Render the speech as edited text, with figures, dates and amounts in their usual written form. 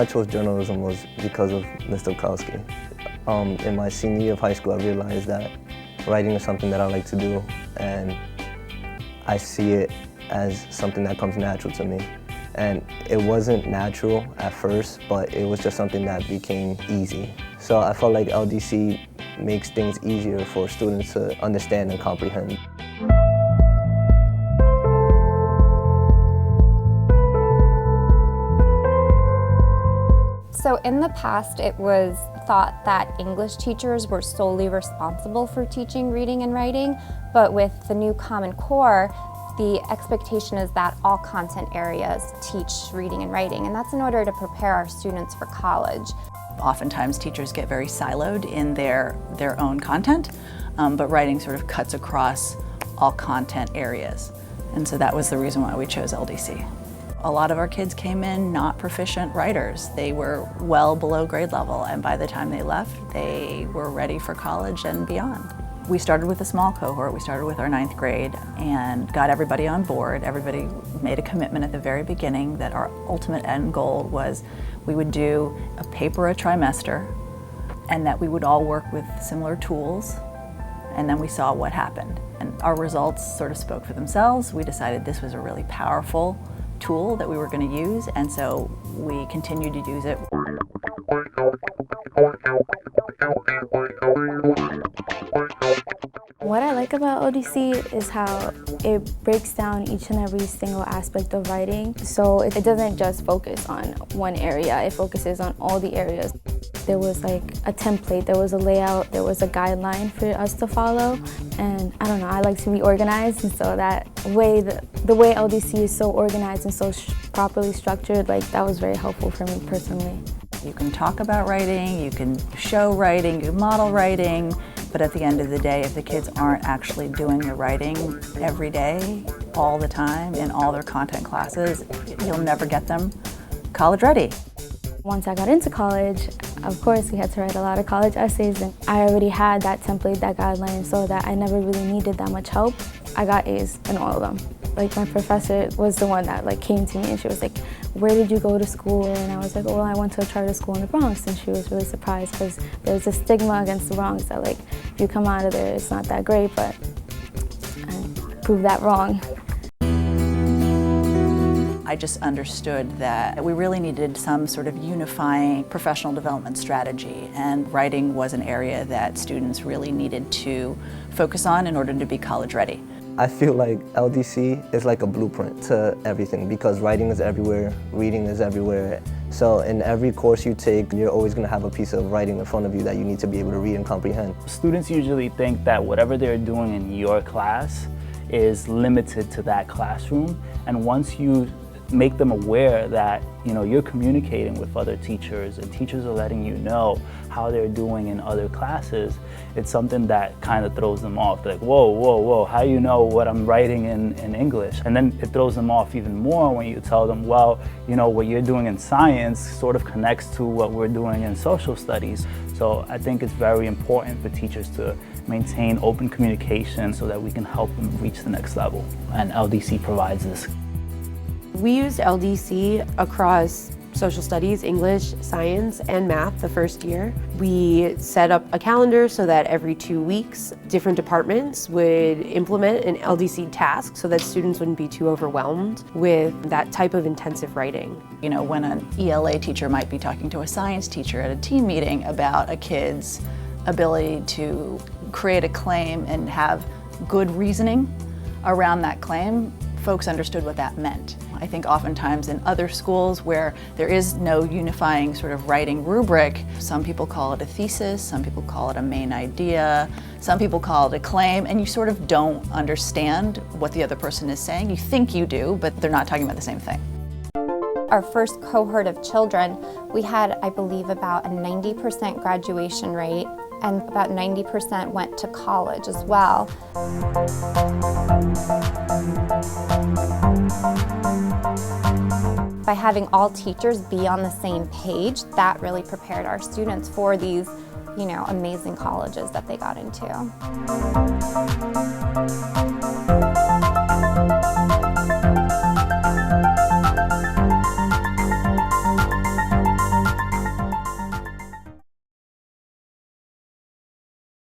I chose journalism was because of Mr. Kowski. In my senior year of high school, I realized that writing is something that I like to do, and I see it as something that comes natural to me. And it wasn't natural at first, but it was just something that became easy. So I felt like LDC makes things easier for students to understand and comprehend. So in the past, it was thought that English teachers were solely responsible for teaching reading and writing, but with the new Common Core, the expectation is that all content areas teach reading and writing, and that's in order to prepare our students for college. Oftentimes teachers get very siloed in their own content, but writing sort of cuts across all content areas. And so that was the reason why we chose LDC. A lot of our kids came in not proficient writers. They were well below grade level, and by the time they left, they were ready for college and beyond. We started with a small cohort. We started with our 9th grade and got everybody on board. Everybody made a commitment at the very beginning that our ultimate end goal was we would do a paper a trimester and that we would all work with similar tools, and then we saw what happened. And our results sort of spoke for themselves. We decided this was a really powerful tool that we were going to use, and so we continued to use it. What I like about LDC is how it breaks down each and every single aspect of writing. So it doesn't just focus on one area, it focuses on all the areas. There was like a template, there was a layout, there was a guideline for us to follow. And I don't know, I like to be organized, and so that way, the way LDC is so organized and so properly structured, like that was very helpful for me personally. You can talk about writing, you can show writing, you can model writing, but at the end of the day, if the kids aren't actually doing the writing every day, all the time, in all their content classes, you'll never get them college ready. Once I got into college, of course we had to write a lot of college essays, and I already had that template, that guideline, so that I never really needed that much help. I got A's in all of them. Like, my professor was the one that came to me and she was like, "Where did you go to school?" And I was like, "Oh, well, I went to a charter school in the Bronx." And she was really surprised because there's a stigma against the Bronx that if you come out of there, it's not that great, but I proved that wrong. I just understood that we really needed some sort of unifying professional development strategy, and writing was an area that students really needed to focus on in order to be college ready. I feel like LDC is like a blueprint to everything because writing is everywhere, reading is everywhere. So in every course you take, you're always going to have a piece of writing in front of you that you need to be able to read and comprehend. Students usually think that whatever they're doing in your class is limited to that classroom, and once you make them aware that you're communicating with other teachers and teachers are letting you know how they're doing in other classes, it's something that kind of throws them off. They're like, whoa, how do you know what I'm writing in English? And then it throws them off even more when you tell them, well, what you're doing in science sort of connects to what we're doing in social studies. So I think it's very important for teachers to maintain open communication so that we can help them reach the next level. And LDC provides this. We used LDC across social studies, English, science, and math the first year. We set up a calendar so that every 2 weeks, different departments would implement an LDC task so that students wouldn't be too overwhelmed with that type of intensive writing. When an ELA teacher might be talking to a science teacher at a team meeting about a kid's ability to create a claim and have good reasoning around that claim, folks understood what that meant. I think oftentimes in other schools where there is no unifying sort of writing rubric, some people call it a thesis, some people call it a main idea, some people call it a claim, and you sort of don't understand what the other person is saying. You think you do, but they're not talking about the same thing. Our first cohort of children, we had, I believe, about a 90% graduation rate, and about 90% went to college as well. By having all teachers be on the same page, that really prepared our students for these, amazing colleges that they got into.